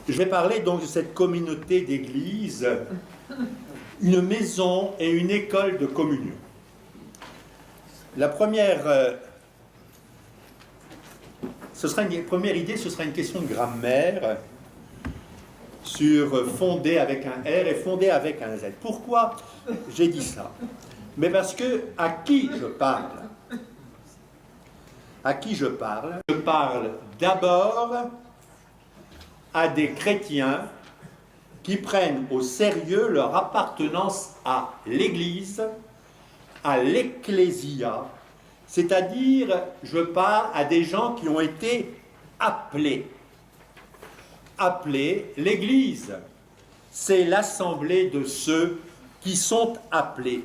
Je vais parler donc de cette communauté d'église, une maison et une école de communion. La première, première idée, ce sera une question de grammaire sur fondé avec un R et fondé avec un Z. Pourquoi j'ai dit ça? Mais parce que à qui je parle? À qui je parle? Je parle d'abord à des chrétiens qui prennent au sérieux leur appartenance à l'Église, à l'Ecclésia, c'est-à-dire, je parle à des gens qui ont été appelés. Appelés, l'Église, c'est l'assemblée de ceux qui sont appelés.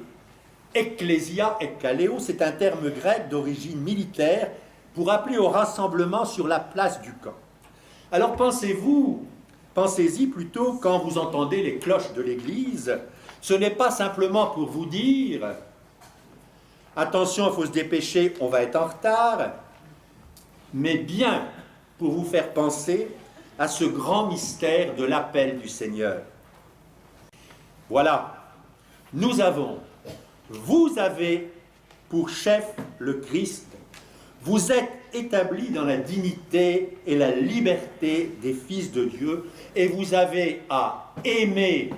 Ecclésia, ekkaleo, c'est un terme grec d'origine militaire pour appeler au rassemblement sur la place du camp. Alors pensez-y plutôt quand vous entendez les cloches de l'église, ce n'est pas simplement pour vous dire « attention, il faut se dépêcher, on va être en retard », mais bien pour vous faire penser à ce grand mystère de l'appel du Seigneur. Voilà, vous avez pour chef le Christ, vous êtes établis dans la dignité et la liberté des fils de Dieu, et vous avez à aimer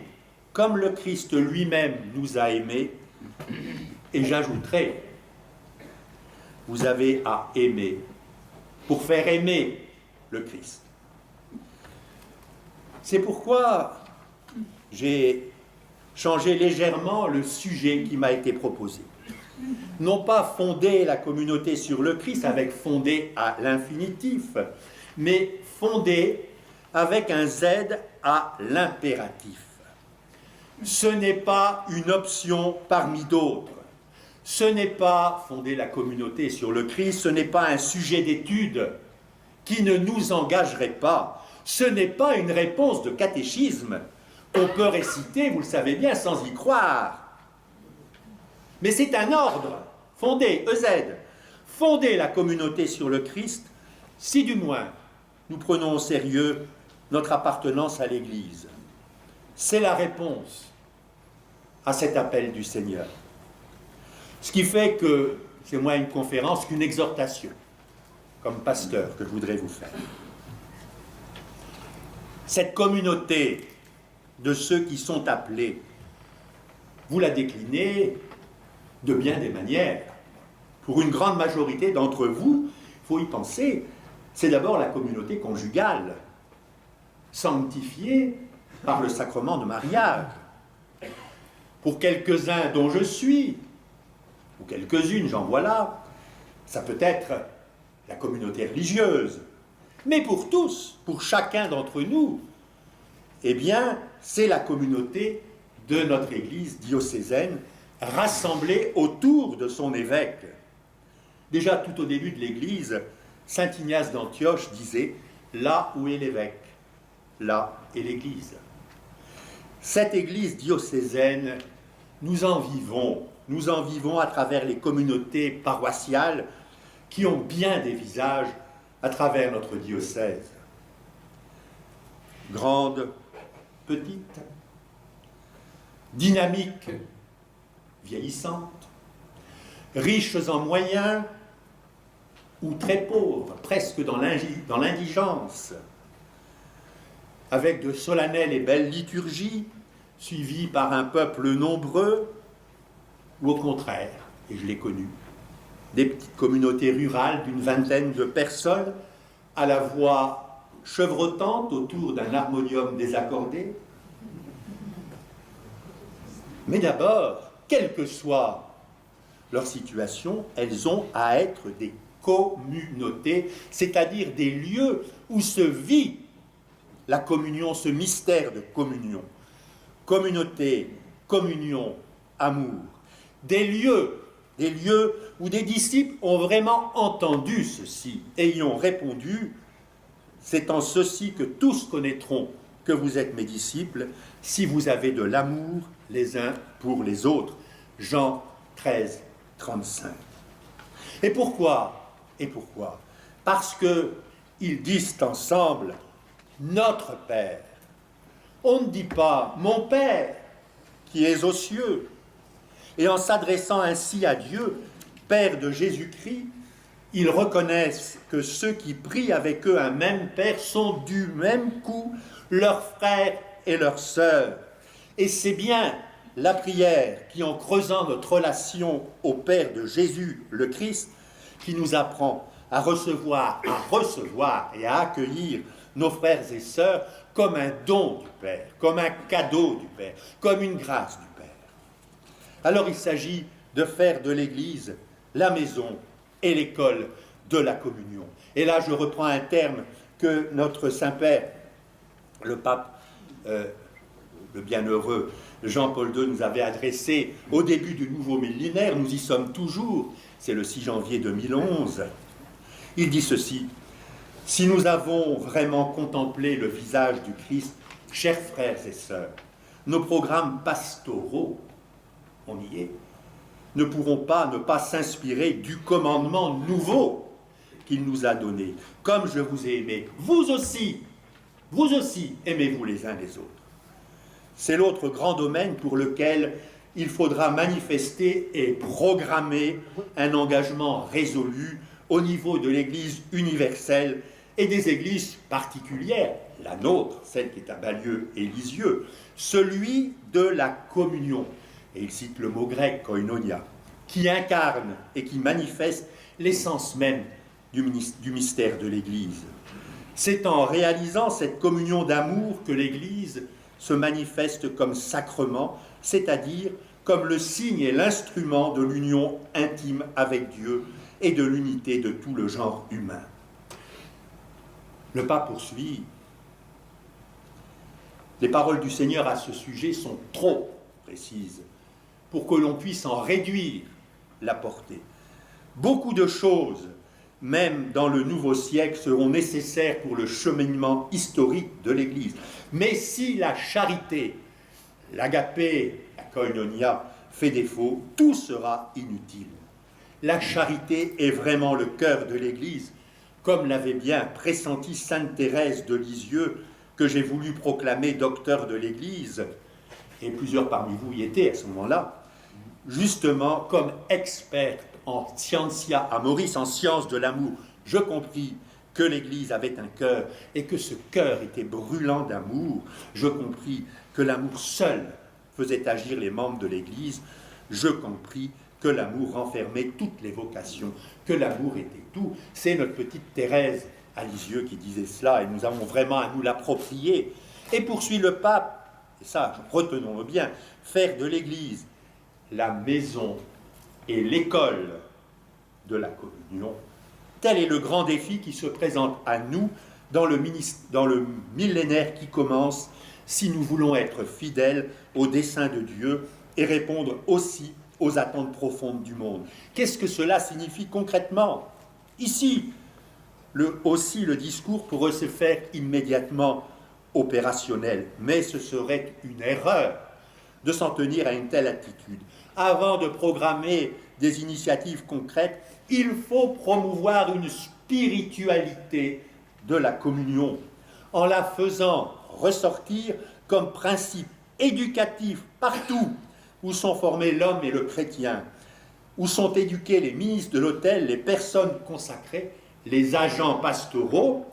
comme le Christ lui-même nous a aimés, et j'ajouterai, vous avez à aimer pour faire aimer le Christ. C'est pourquoi j'ai changé légèrement le sujet qui m'a été proposé. Non pas fonder la communauté sur le Christ avec fonder à l'infinitif, mais fonder avec un Z à l'impératif. Ce n'est pas une option parmi d'autres. Ce n'est pas fonder la communauté sur le Christ, ce n'est pas un sujet d'étude qui ne nous engagerait pas. Ce n'est pas une réponse de catéchisme qu'on peut réciter, vous le savez bien, sans y croire. Mais c'est un ordre, fonder, EZ, fonder la communauté sur le Christ, si du moins nous prenons au sérieux notre appartenance à l'Église. C'est la réponse à cet appel du Seigneur. Ce qui fait que c'est moins une conférence qu'une exhortation, comme pasteur, que je voudrais vous faire. Cette communauté de ceux qui sont appelés, vous la déclinez de bien des manières. Pour une grande majorité d'entre vous, il faut y penser, c'est d'abord la communauté conjugale, sanctifiée par le sacrement de mariage. Pour quelques-uns dont je suis, ou quelques-unes, j'en vois là, ça peut être la communauté religieuse. Mais pour tous, pour chacun d'entre nous, eh bien, c'est la communauté de notre Église diocésaine, rassemblés autour de son évêque. Déjà tout au début de l'Église, saint Ignace d'Antioche disait « Là où est l'évêque, là est l'Église ». Cette Église diocésaine, nous en vivons à travers les communautés paroissiales qui ont bien des visages à travers notre diocèse. Grande, petite, dynamique, vieillissante, riches en moyens ou très pauvres, presque dans l'indigence, avec de solennelles et belles liturgies, suivies par un peuple nombreux, ou au contraire, et je l'ai connu, des petites communautés rurales d'une vingtaine de personnes, à la voix chevrotante autour d'un harmonium désaccordé. Mais d'abord, quelle que soit leur situation, elles ont à être des communautés, c'est-à-dire des lieux où se vit la communion, ce mystère de communion. Communauté, communion, amour. Des lieux où des disciples ont vraiment entendu ceci et y ont répondu « C'est en ceci que tous connaîtront que vous êtes mes disciples, si vous avez de l'amour les uns pour les autres. » Jean 13, 35. Et pourquoi? Parce qu'ils disent ensemble, notre Père. On ne dit pas « mon Père qui est aux cieux ». Et en s'adressant ainsi à Dieu, Père de Jésus-Christ, ils reconnaissent que ceux qui prient avec eux un même Père sont du même coup leurs frères et leurs sœurs. Et c'est bien la prière qui, en creusant notre relation au Père de Jésus, le Christ, qui nous apprend à recevoir et à accueillir nos frères et sœurs comme un don du Père, comme un cadeau du Père, comme une grâce du Père. Alors il s'agit de faire de l'Église la maison et l'école de la communion. Et là, je reprends un terme que notre Saint-Père, le pape, le bienheureux Jean-Paul II nous avait adressé au début du nouveau millénaire, nous y sommes toujours, c'est le 6 janvier 2011. Il dit ceci: « Si nous avons vraiment contemplé le visage du Christ, chers frères et sœurs, nos programmes pastoraux, on y est, ne pourront pas ne pas s'inspirer du commandement nouveau qu'il nous a donné. Comme je vous ai aimé, vous aussi, aimez-vous les uns les autres. » C'est l'autre grand domaine pour lequel il faudra manifester et programmer un engagement résolu au niveau de l'Église universelle et des églises particulières, la nôtre, celle qui est à Balieu et Lisieux, celui de la communion. Et il cite le mot grec, koinonia, qui incarne et qui manifeste l'essence même du mystère de l'Église. C'est en réalisant cette communion d'amour que l'Église se manifeste comme sacrement, c'est-à-dire comme le signe et l'instrument de l'union intime avec Dieu et de l'unité de tout le genre humain. Le pape poursuit: les paroles du Seigneur à ce sujet sont trop précises pour que l'on puisse en réduire la portée. Beaucoup de choses, même dans le nouveau siècle, seront nécessaires pour le cheminement historique de l'Église. Mais si la charité, l'agapé, la koinonia, fait défaut, tout sera inutile. La charité est vraiment le cœur de l'Église, comme l'avait bien pressenti sainte Thérèse de Lisieux, que j'ai voulu proclamer docteur de l'Église, et plusieurs parmi vous y étaient à ce moment-là, justement comme experte en scientia amoris, en science de l'amour. Je compris que l'Église avait un cœur et que ce cœur était brûlant d'amour. Je compris que l'amour seul faisait agir les membres de l'Église. Je compris que l'amour renfermait toutes les vocations, que l'amour était tout. C'est notre petite Thérèse à Lisieux qui disait cela, et nous avons vraiment à nous l'approprier. Et poursuit le pape, et ça, retenons-le bien, faire de l'Église la maison et l'école de la communion. Tel est le grand défi qui se présente à nous dans le millénaire qui commence, si nous voulons être fidèles au dessein de Dieu et répondre aussi aux attentes profondes du monde. Qu'est-ce que cela signifie concrètement? Ici, aussi le discours pourrait se faire immédiatement opérationnel, mais ce serait une erreur de s'en tenir à une telle attitude. Avant de programmer des initiatives concrètes, il faut promouvoir une spiritualité de la communion, en la faisant ressortir comme principe éducatif partout où sont formés l'homme et le chrétien, où sont éduqués les ministres de l'autel, les personnes consacrées, les agents pastoraux,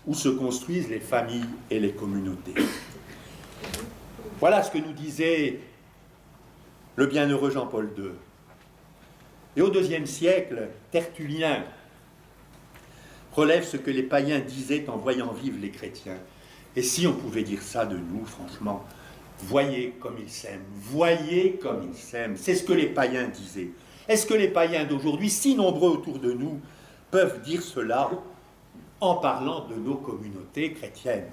où se construisent les familles et les communautés. Voilà ce que nous disait le bienheureux Jean-Paul II. Et au IIe siècle, Tertullien relève ce que les païens disaient en voyant vivre les chrétiens. Et si on pouvait dire ça de nous, franchement, voyez comme ils s'aiment, voyez comme ils s'aiment. C'est ce que les païens disaient. Est-ce que les païens d'aujourd'hui, si nombreux autour de nous, peuvent dire cela en parlant de nos communautés chrétiennes?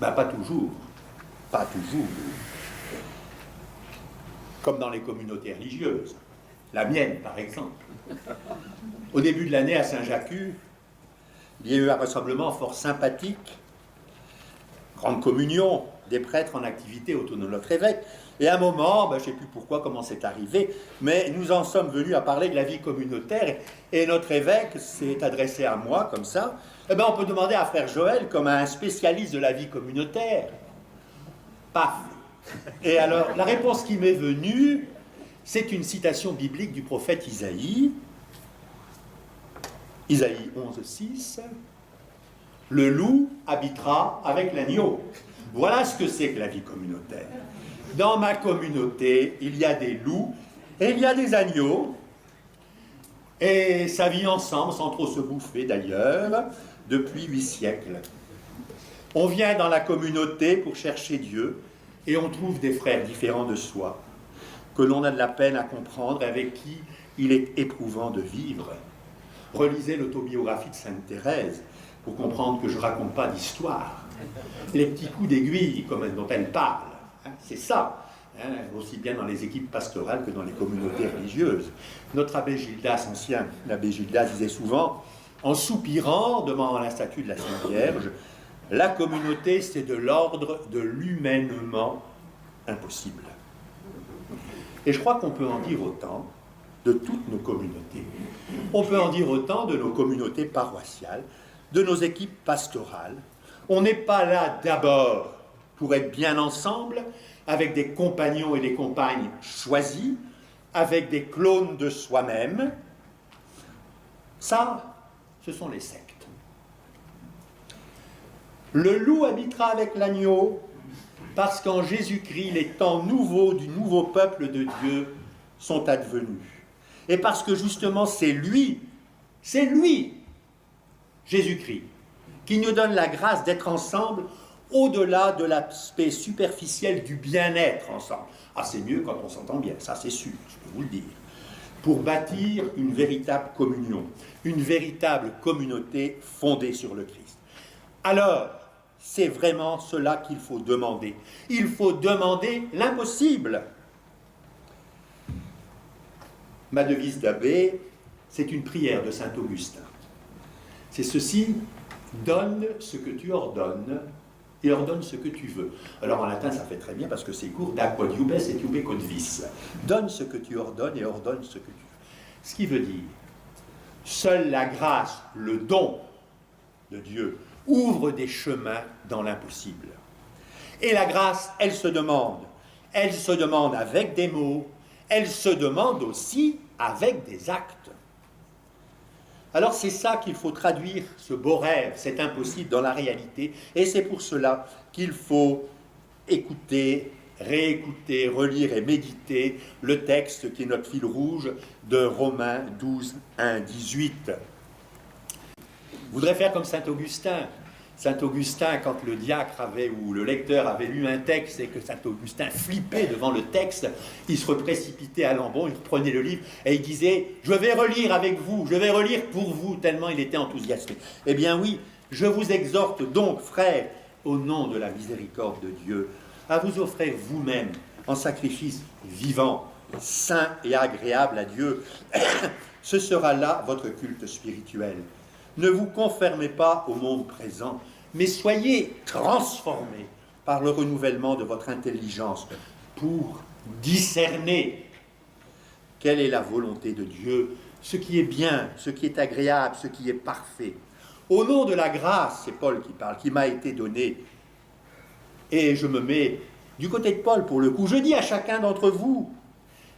Ben, pas toujours. Pas toujours. Comme dans les communautés religieuses. La mienne, par exemple. Au début de l'année, à Saint-Jacques, il y a eu un rassemblement fort sympathique, grande communion, des prêtres en activité autour de notre évêque, Et à un moment, je ne sais plus pourquoi, comment c'est arrivé, mais nous en sommes venus à parler de la vie communautaire, et notre évêque s'est adressé à moi comme ça. On peut demander à frère Joël, comme à un spécialiste de la vie communautaire. Paf! Et alors, la réponse qui m'est venue, c'est une citation biblique du prophète Isaïe. Isaïe 11,6. Le loup habitera avec l'agneau. Voilà ce que c'est que la vie communautaire. Dans ma communauté, il y a des loups et il y a des agneaux. Et ça vit ensemble, sans trop se bouffer d'ailleurs, depuis 8 siècles. On vient dans la communauté pour chercher Dieu et on trouve des frères différents de soi, que l'on a de la peine à comprendre, avec qui il est éprouvant de vivre. Relisez l'autobiographie de Sainte Thérèse pour comprendre que je ne raconte pas d'histoire. Les petits coups d'aiguille dont elle parle, c'est ça, aussi bien dans les équipes pastorales que dans les communautés religieuses. Notre abbé Gildas, ancien l'abbé Gildas, disait souvent, en soupirant devant la statue de la Sainte Vierge, la communauté, c'est de l'ordre de l'humainement impossible. Et je crois qu'on peut en dire autant de toutes nos communautés. On peut en dire autant de nos communautés paroissiales, de nos équipes pastorales. On n'est pas là d'abord pour être bien ensemble, avec des compagnons et des compagnes choisis, avec des clones de soi-même. Ça, ce sont les sectes. Le loup habitera avec l'agneau, parce qu'en Jésus-Christ, les temps nouveaux du nouveau peuple de Dieu sont advenus. Et parce que justement, c'est lui, Jésus-Christ, qui nous donne la grâce d'être ensemble au-delà de l'aspect superficiel du bien-être ensemble. Ah, c'est mieux quand on s'entend bien, ça c'est sûr, je peux vous le dire. Pour bâtir une véritable communion, une véritable communauté fondée sur le Christ. Alors, c'est vraiment cela qu'il faut demander. Il faut demander l'impossible. Ma devise d'abbé, c'est une prière de saint Augustin. C'est ceci, donne ce que tu ordonnes et ordonne ce que tu veux. Alors en latin, ça fait très bien parce que c'est court, da quod iubes et iube quod vis. Donne ce que tu ordonnes et ordonne ce que tu veux. Ce qui veut dire, seule la grâce, le don de Dieu, ouvre des chemins dans l'impossible. Et la grâce, elle se demande avec des mots, elle se demande aussi avec des actes. Alors c'est ça qu'il faut traduire, ce beau rêve, cet impossible dans la réalité, et c'est pour cela qu'il faut écouter, réécouter, relire et méditer le texte qui est notre fil rouge de Romains 12, 1, 18. Je voudrais faire comme saint Augustin. Saint Augustin, quand le diacre ou le lecteur avait lu un texte et que saint Augustin flippait devant le texte, il se précipitait à l'embon, il reprenait le livre et il disait « Je vais relire avec vous, je vais relire pour vous », tellement il était enthousiasmé. Eh bien oui, je vous exhorte donc, frères, au nom de la miséricorde de Dieu, à vous offrir vous-même en sacrifice vivant, saint et agréable à Dieu. Ce sera là votre culte spirituel. Ne vous conformez pas au monde présent, mais soyez transformés par le renouvellement de votre intelligence pour discerner quelle est la volonté de Dieu, ce qui est bien, ce qui est agréable, ce qui est parfait. Au nom de la grâce, c'est Paul qui parle, qui m'a été donnée, et je me mets du côté de Paul pour le coup, je dis à chacun d'entre vous,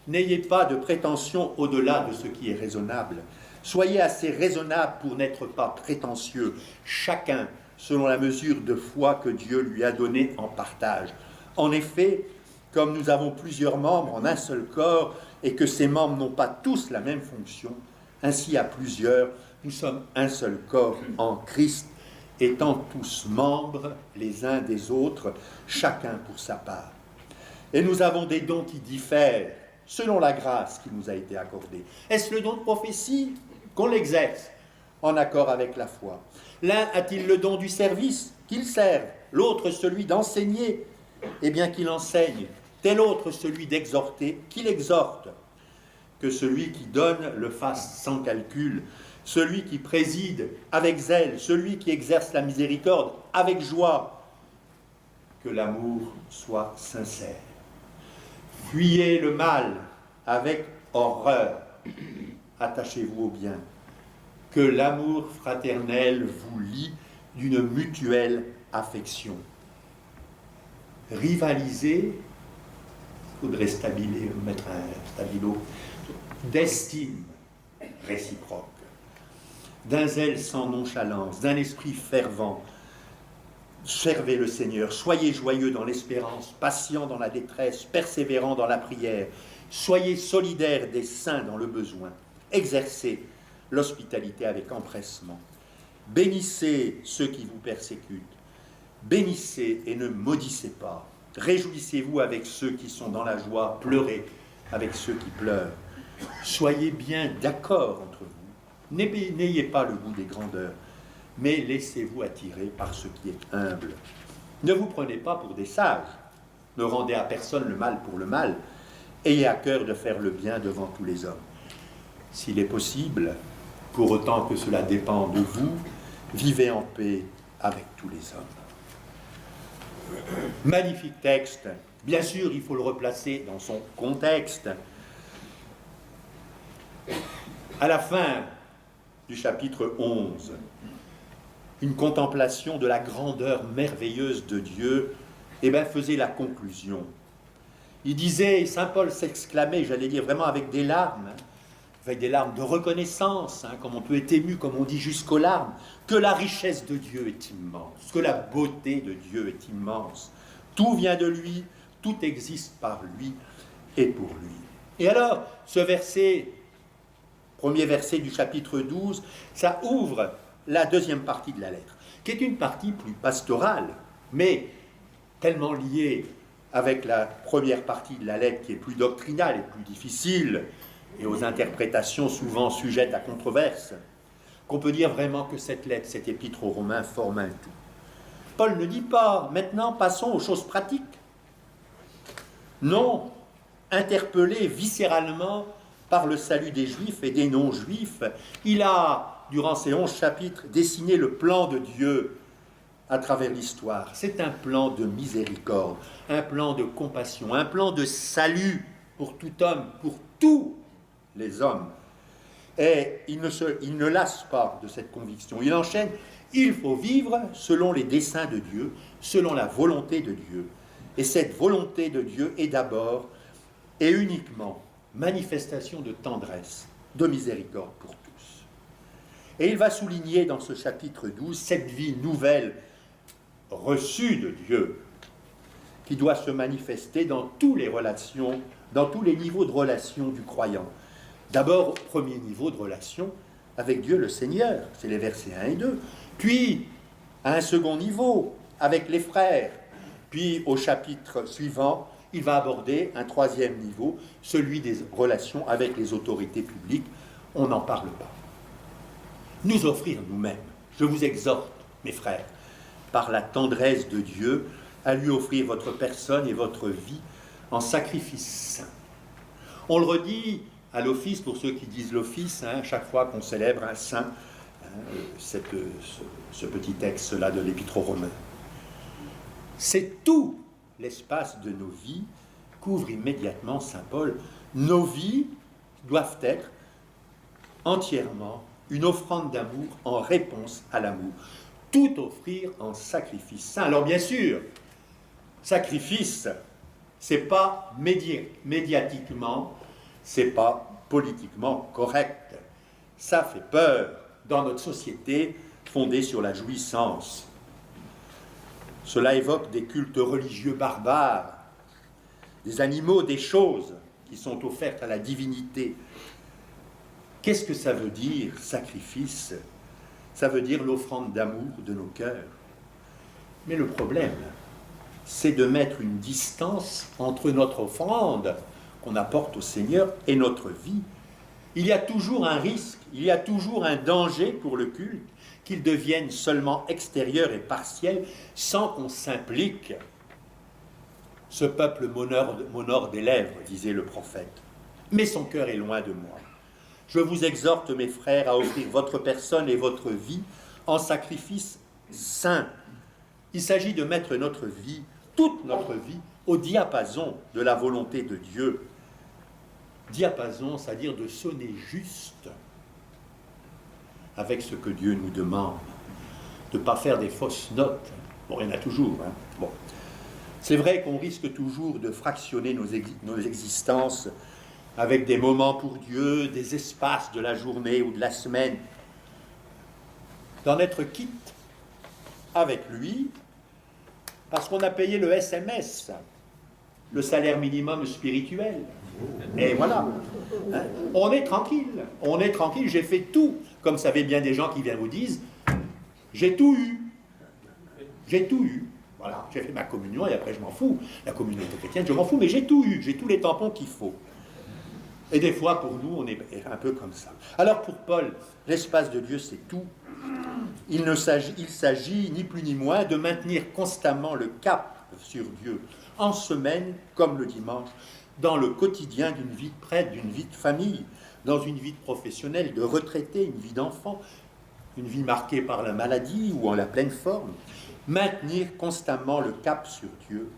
n'ayez pas de prétention au-delà de ce qui est raisonnable. Soyez assez raisonnable pour n'être pas prétentieux, chacun selon la mesure de foi que Dieu lui a donnée en partage. En effet, comme nous avons plusieurs membres en un seul corps et que ces membres n'ont pas tous la même fonction, ainsi à plusieurs, nous sommes un seul corps en Christ, étant tous membres les uns des autres, chacun pour sa part. Et nous avons des dons qui diffèrent selon la grâce qui nous a été accordée. Est-ce le don de prophétie? Qu'on l'exerce en accord avec la foi. L'un a-t-il le don du service? Qu'il serve. L'autre celui d'enseigner, et bien qu'il enseigne. Tel autre celui d'exhorter, qu'il exhorte. Que celui qui donne le fasse sans calcul. Celui qui préside avec zèle. Celui qui exerce la miséricorde avec joie. Que l'amour soit sincère. Fuyez le mal avec horreur. Attachez-vous au bien. Que l'amour fraternel vous lie d'une mutuelle affection. Rivalisez, il faudrait mettre un stabilo, d'estime réciproque, d'un zèle sans nonchalance, d'un esprit fervent. Servez le Seigneur, soyez joyeux dans l'espérance, patient dans la détresse, persévérant dans la prière, soyez solidaires des saints dans le besoin, exercez l'hospitalité avec empressement, bénissez ceux qui vous persécutent, bénissez et ne maudissez pas, réjouissez-vous avec ceux qui sont dans la joie, pleurez avec ceux qui pleurent, soyez bien d'accord entre vous, n'ayez pas le goût des grandeurs, mais laissez-vous attirer par ce qui est humble. Ne vous prenez pas pour des sages, ne rendez à personne le mal pour le mal, ayez à cœur de faire le bien devant tous les hommes. S'il est possible, pour autant que cela dépend de vous, vivez en paix avec tous les hommes. Magnifique texte. Bien sûr, il faut le replacer dans son contexte. À la fin du chapitre 11, une contemplation de la grandeur merveilleuse de Dieu, faisait la conclusion. Il disait, Saint Paul s'exclamait, j'allais dire vraiment avec des larmes de reconnaissance, comme on peut être ému, comme on dit jusqu'aux larmes, que la richesse de Dieu est immense, que la beauté de Dieu est immense. Tout vient de lui, tout existe par lui et pour lui. Et alors, ce verset, premier verset du chapitre 12, ça ouvre la deuxième partie de la lettre, qui est une partie plus pastorale, mais tellement liée avec la première partie de la lettre qui est plus doctrinale et plus difficile, et aux interprétations souvent sujettes à controverse, qu'on peut dire vraiment que cette lettre, cette épître aux Romains forme un tout. Paul ne dit pas, maintenant passons aux choses pratiques. Non, interpellé viscéralement par le salut des Juifs et des non-Juifs, il a, durant ces 11 chapitres, dessiné le plan de Dieu à travers l'histoire. C'est un plan de miséricorde, un plan de compassion, un plan de salut pour tout homme, pour tous les hommes. Et il ne lasse pas de cette conviction. Il enchaîne, il faut vivre selon les desseins de Dieu, selon la volonté de Dieu. Et cette volonté de Dieu est d'abord et uniquement manifestation de tendresse, de miséricorde pour tous. Et il va souligner dans ce chapitre 12 cette vie nouvelle reçue de Dieu qui doit se manifester dans toutes les relations, dans tous les niveaux de relation du croyant. D'abord, au premier niveau de relation avec Dieu le Seigneur, c'est les versets 1 et 2. Puis, à un second niveau, avec les frères. Puis, au chapitre suivant, il va aborder un troisième niveau, celui des relations avec les autorités publiques. On n'en parle pas. Nous offrir nous-mêmes, je vous exhorte, mes frères, par la tendresse de Dieu, à lui offrir votre personne et votre vie en sacrifice saint. On le redit à l'office, pour ceux qui disent l'office, chaque fois qu'on célèbre un saint, ce petit texte-là de l'Épître aux Romains. C'est tout l'espace de nos vies, qu'ouvre immédiatement saint Paul. Nos vies doivent être entièrement une offrande d'amour en réponse à l'amour. Tout offrir en sacrifice saint. Alors bien sûr, sacrifice, c'est pas médiatiquement, c'est pas politiquement correct. Ça fait peur dans notre société fondée sur la jouissance. Cela évoque des cultes religieux barbares, des animaux, des choses qui sont offertes à la divinité. Qu'est-ce que ça veut dire, sacrifice? Ça veut dire l'offrande d'amour de nos cœurs. Mais le problème, c'est de mettre une distance entre notre offrande qu'on apporte au Seigneur et notre vie. Il y a toujours un risque, il y a toujours un danger pour le culte, qu'il devienne seulement extérieur et partiel, sans qu'on s'implique. Ce peuple m'honore des lèvres, disait le prophète, mais son cœur est loin de moi. Je vous exhorte, mes frères, à offrir votre personne et votre vie en sacrifice saint. Il s'agit de mettre notre vie, toute notre vie, au diapason de la volonté de Dieu. Diapason, c'est-à-dire de sonner juste avec ce que Dieu nous demande, de ne pas faire des fausses notes. Bon, il y en a toujours. Hein. Bon. C'est vrai qu'on risque toujours de fractionner nos existences avec des moments pour Dieu, des espaces de la journée ou de la semaine, d'en être quitte avec lui, parce qu'on a payé le SMS, le salaire minimum spirituel. Et voilà. Hein? On est tranquille, j'ai fait tout. Comme savez bien des gens qui viennent vous disent, j'ai tout eu. Voilà, j'ai fait ma communion et après je m'en fous. La communauté chrétienne, je m'en fous, mais j'ai tout eu, j'ai tous les tampons qu'il faut. Et des fois, pour nous, on est un peu comme ça. Alors pour Paul, l'espace de Dieu, c'est tout. Il s'agit ni plus ni moins de maintenir constamment le cap sur Dieu, en semaine comme le dimanche, dans le quotidien d'une vie de prêtre, d'une vie de famille, dans une vie de professionnel, de retraité, une vie d'enfant, une vie marquée par la maladie ou en la pleine forme. Maintenir constamment le cap sur Dieu.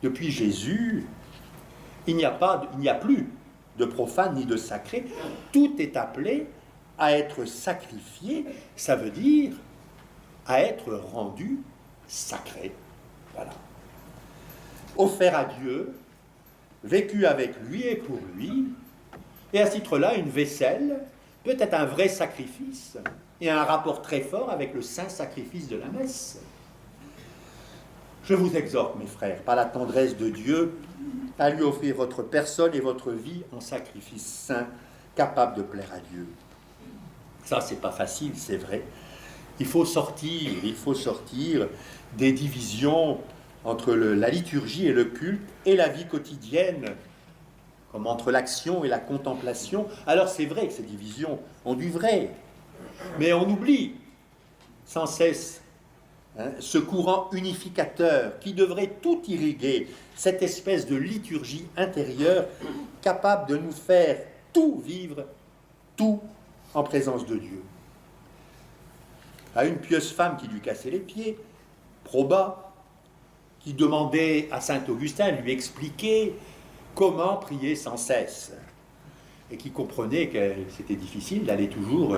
Depuis Jésus, il n'y a plus de profane ni de sacré. Tout est appelé à être sacrifié, ça veut dire à être rendu sacré. Voilà. Offert à Dieu, vécu avec lui et pour lui, et à ce titre-là, une vaisselle peut être un vrai sacrifice et un rapport très fort avec le saint sacrifice de la messe. Je vous exhorte, mes frères, par la tendresse de Dieu, à lui offrir votre personne et votre vie en sacrifice saint, capable de plaire à Dieu. Ça, c'est pas facile, c'est vrai. Il faut sortir des divisions entre la liturgie et le culte et la vie quotidienne, comme entre l'action et la contemplation. Alors c'est vrai que ces divisions ont du vrai, mais on oublie sans cesse ce courant unificateur qui devrait tout irriguer, cette espèce de liturgie intérieure capable de nous faire tout vivre, tout en présence de Dieu. À une pieuse femme qui lui cassait les pieds, Proba, qui demandait à saint Augustin de lui expliquer comment prier sans cesse, et qui comprenait que c'était difficile d'aller toujours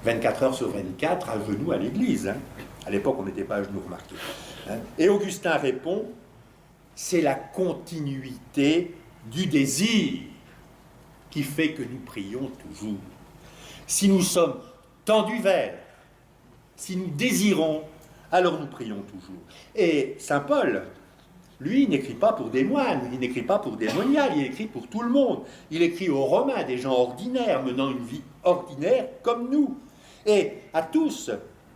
24 heures sur 24 à genoux à l'église. Hein. À l'époque, on n'était pas à genoux, remarquez. Hein. Et Augustin répond, c'est la continuité du désir qui fait que nous prions toujours. Si nous sommes tendus vers, si nous désirons, alors nous prions toujours. Et saint Paul, lui, il n'écrit pas pour des moines, il n'écrit pas pour des moniales, il écrit pour tout le monde. Il écrit aux Romains, des gens ordinaires, menant une vie ordinaire comme nous. Et à tous,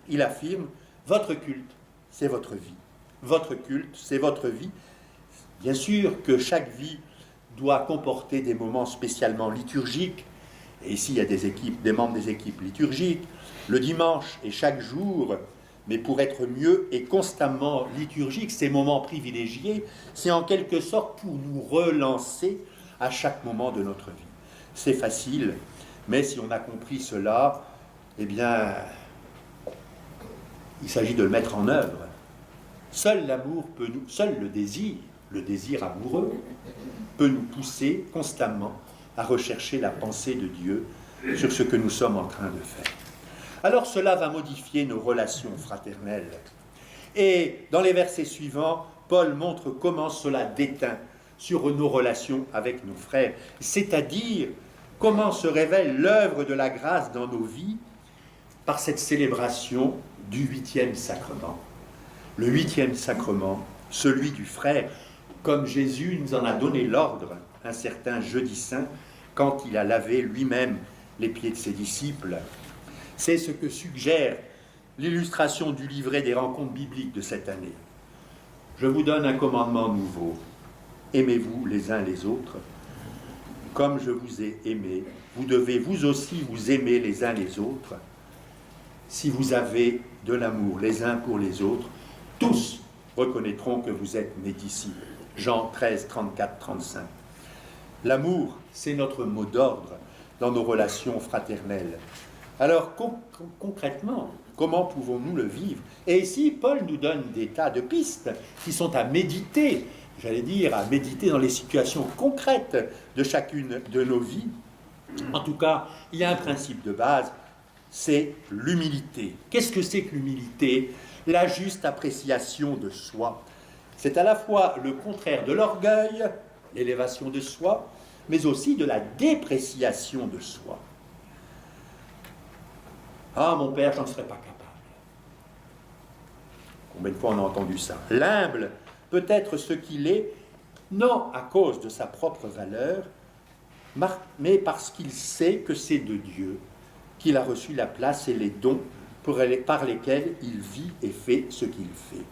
il affirme, votre culte, c'est votre vie. Votre culte, c'est votre vie. Bien sûr que chaque vie doit comporter des moments spécialement liturgiques. Et ici, il y a des membres des équipes liturgiques, le dimanche et chaque jour. Mais pour être mieux et constamment liturgique, ces moments privilégiés, c'est en quelque sorte pour nous relancer à chaque moment de notre vie. C'est facile, mais si on a compris cela, eh bien, il s'agit de le mettre en œuvre. Seul l'amour peut nous, seul le désir amoureux, peut nous pousser constamment à rechercher la pensée de Dieu sur ce que nous sommes en train de faire. Alors cela va modifier nos relations fraternelles. Et dans les versets suivants, Paul montre comment cela déteint sur nos relations avec nos frères, c'est-à-dire comment se révèle l'œuvre de la grâce dans nos vies par cette célébration du 8e sacrement. Le 8e sacrement, celui du frère, comme Jésus nous en a donné l'ordre un certain jeudi saint, quand il a lavé lui-même les pieds de ses disciples. C'est ce que suggère l'illustration du livret des rencontres bibliques de cette année. Je vous donne un commandement nouveau. Aimez-vous les uns les autres. Comme je vous ai aimé, vous devez vous aussi vous aimer les uns les autres. Si vous avez de l'amour les uns pour les autres, tous reconnaîtront que vous êtes mes disciples. Jean 13, 34, 35. L'amour, c'est notre mot d'ordre dans nos relations fraternelles. Alors concrètement, comment pouvons-nous le vivre? Et ici, Paul nous donne des tas de pistes qui sont à méditer j'allais dire, à méditer dans les situations concrètes de chacune de nos vies. En tout cas, il y a un principe de base, c'est l'humilité. Qu'est-ce que c'est que l'humilité? La juste appréciation de soi. C'est à la fois le contraire de l'orgueil, l'élévation de soi, mais aussi de la dépréciation de soi. Ah, mon père, j'en serais pas capable. Combien de fois on a entendu ça? L'humble peut être ce qu'il est, non à cause de sa propre valeur, mais parce qu'il sait que c'est de Dieu qu'il a reçu la place et les dons par lesquels il vit et fait ce qu'il fait.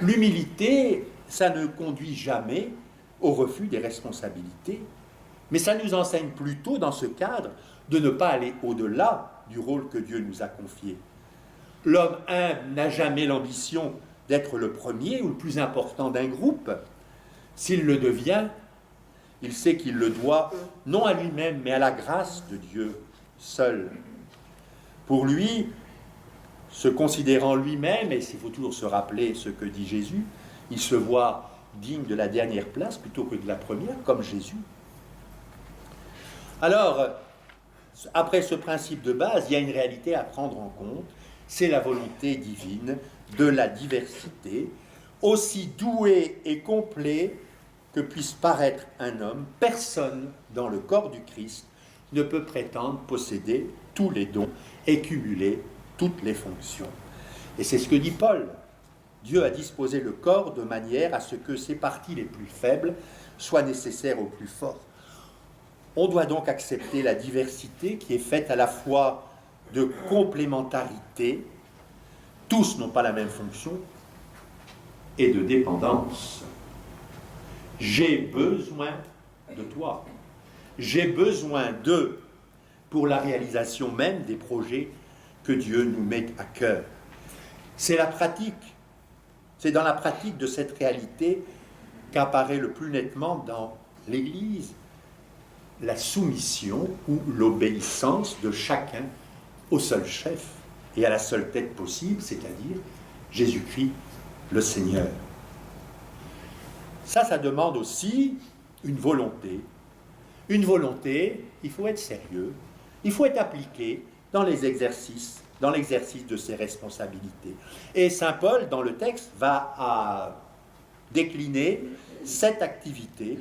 L'humilité, ça ne conduit jamais au refus des responsabilités, mais ça nous enseigne plutôt dans ce cadre de ne pas aller au-delà du rôle que Dieu nous a confié. L'homme humble n'a jamais l'ambition d'être le premier ou le plus important d'un groupe. S'il le devient, il sait qu'il le doit non à lui-même, mais à la grâce de Dieu seul. Pour lui, se considérant lui-même, et il faut toujours se rappeler ce que dit Jésus, il se voit digne de la dernière place plutôt que de la première, comme Jésus. Alors, après ce principe de base, il y a une réalité à prendre en compte, c'est la volonté divine de la diversité, aussi doué et complet que puisse paraître un homme. Personne dans le corps du Christ ne peut prétendre posséder tous les dons et cumuler toutes les fonctions. Et c'est ce que dit Paul. Dieu a disposé le corps de manière à ce que ses parties les plus faibles soient nécessaires aux plus fortes. On doit donc accepter la diversité qui est faite à la fois de complémentarité, tous n'ont pas la même fonction, et de dépendance. J'ai besoin de toi. J'ai besoin d'eux pour la réalisation même des projets que Dieu nous met à cœur. C'est la pratique. C'est dans la pratique de cette réalité qu'apparaît le plus nettement dans l'Église la soumission ou l'obéissance de chacun au seul chef et à la seule tête possible, c'est-à-dire Jésus-Christ le Seigneur. Ça demande aussi une volonté. Une volonté, il faut être sérieux, il faut être appliqué dans l'exercice de ses responsabilités. Et saint Paul, dans le texte, va décliner 7 activités,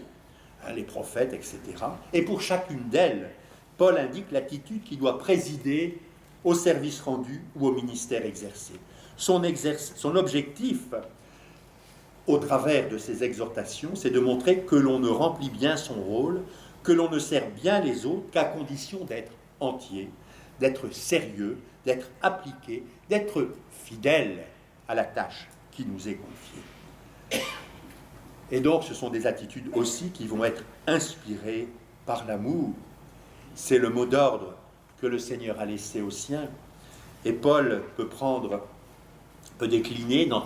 les prophètes, etc. Et pour chacune d'elles, Paul indique l'attitude qui doit présider au service rendu ou au ministère exercé. Son objectif, au travers de ces exhortations, c'est de montrer que l'on ne remplit bien son rôle, que l'on ne sert bien les autres qu'à condition d'être entier, d'être sérieux, d'être appliqué, d'être fidèle à la tâche qui nous est confiée. Et donc, ce sont des attitudes aussi qui vont être inspirées par l'amour. C'est le mot d'ordre que le Seigneur a laissé aux siens. Et Paul peut décliner dans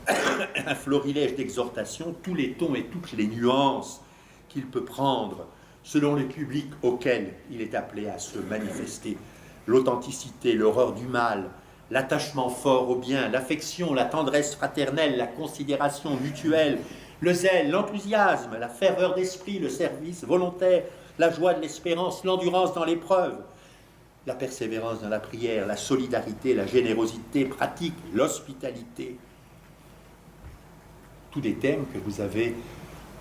un florilège d'exhortations tous les tons et toutes les nuances qu'il peut prendre selon le public auquel il est appelé à se manifester. L'authenticité, l'horreur du mal, l'attachement fort au bien, l'affection, la tendresse fraternelle, la considération mutuelle, le zèle, l'enthousiasme, la ferveur d'esprit, le service volontaire, la joie de l'espérance, l'endurance dans l'épreuve, la persévérance dans la prière, la solidarité, la générosité pratique, l'hospitalité. Tous des thèmes que vous avez,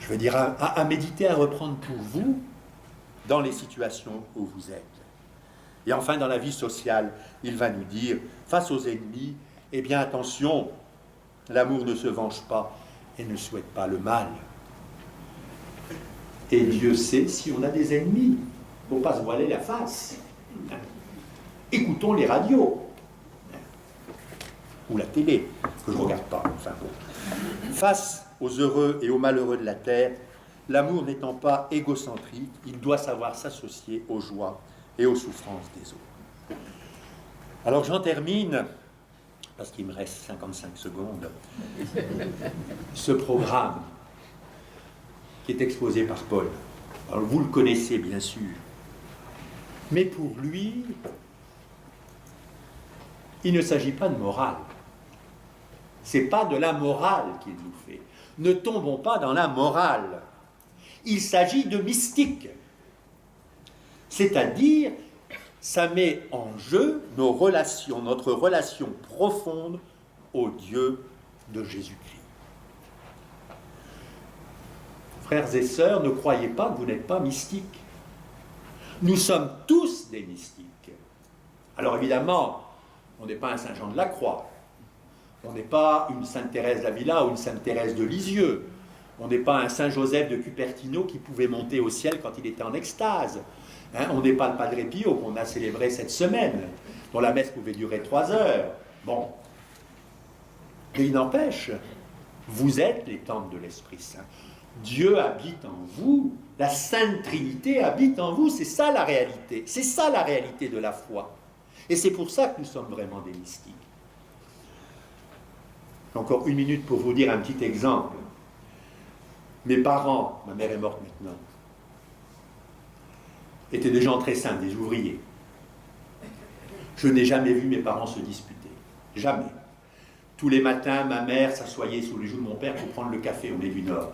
je veux dire, à méditer, à reprendre pour vous dans les situations où vous êtes. Et enfin, dans la vie sociale, il va nous dire, face aux ennemis, eh bien attention, l'amour ne se venge pas et ne souhaite pas le mal. Et Dieu sait si on a des ennemis. Il ne faut pas se voiler la face. Écoutons les radios. Ou la télé, que je ne regarde pas. Enfin, bon. Face aux heureux et aux malheureux de la terre, l'amour n'étant pas égocentrique, il doit savoir s'associer aux joies et aux souffrances des autres. Alors j'en termine, parce qu'il me reste 55 secondes, ce programme qui est exposé par Paul. Alors vous le connaissez bien sûr, mais pour lui, il ne s'agit pas de morale. Ce n'est pas de la morale qu'il nous fait. Ne tombons pas dans la morale. Il s'agit de mystique. C'est-à-dire, ça met en jeu nos relations, notre relation profonde au Dieu de Jésus-Christ. Frères et sœurs, ne croyez pas que vous n'êtes pas mystiques. Nous sommes tous des mystiques. Alors évidemment, on n'est pas un Saint Jean de la Croix. On n'est pas une Sainte Thérèse d'Avila ou une Sainte Thérèse de Lisieux. On n'est pas un Saint Joseph de Cupertino qui pouvait monter au ciel quand il était en extase. Hein, on n'est pas le Padre Pio qu'on a célébré cette semaine, dont la messe pouvait durer 3 heures. Bon. Mais il n'empêche, vous êtes les temples de l'Esprit Saint. Dieu habite en vous, la Sainte Trinité habite en vous, c'est ça la réalité. C'est ça la réalité de la foi. Et c'est pour ça que nous sommes vraiment des mystiques. Encore 1 minute pour vous dire un petit exemple. Mes parents, ma mère est morte maintenant, étaient des gens très simples, des ouvriers. Je n'ai jamais vu mes parents se disputer. Jamais. Tous les matins, ma mère s'assoyait sous les joues de mon père pour prendre le café au Lait du Nord.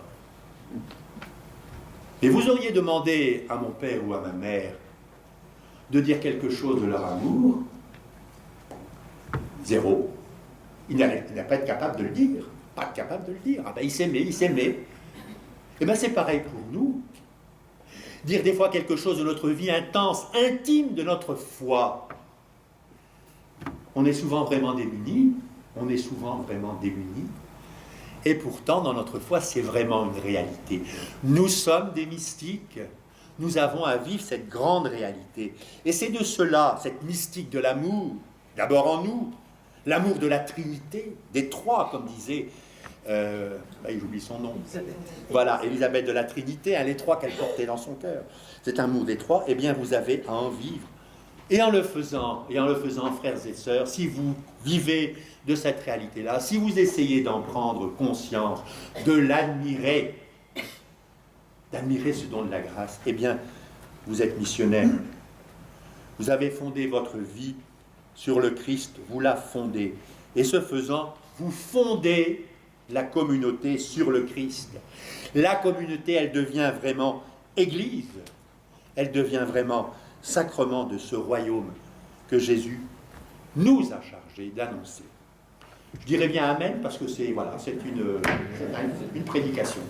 Et vous auriez demandé à mon père ou à ma mère de dire quelque chose de leur amour, zéro. Il n'a pas été capable de le dire. Pas capable de le dire. Ah ben, il s'aimait. Et bien c'est pareil pour nous. Dire des fois quelque chose de notre vie intense, intime de notre foi. On est souvent vraiment démunis. Et pourtant, dans notre foi, c'est vraiment une réalité. Nous sommes des mystiques. Nous avons à vivre cette grande réalité. Et c'est de cela, cette mystique de l'amour, d'abord en nous, l'amour de la Trinité, des trois, comme disait, j'oublie son nom. Voilà, Élisabeth de la Trinité, les trois qu'elle portait dans son cœur. Cet amour des trois, eh bien, vous avez à en vivre. Et en le faisant, frères et sœurs, si vous vivez de cette réalité-là, si vous essayez d'en prendre conscience, de l'admirer, d'admirer ce don de la grâce, eh bien, vous êtes missionnaire. Vous avez fondé votre vie sur le Christ, vous la fondez. Et ce faisant, vous fondez la communauté sur le Christ. La communauté, elle devient vraiment Église. Elle devient vraiment sacrement de ce royaume que Jésus nous a chargé d'annoncer. Je dirais bien Amen parce que c'est une prédication.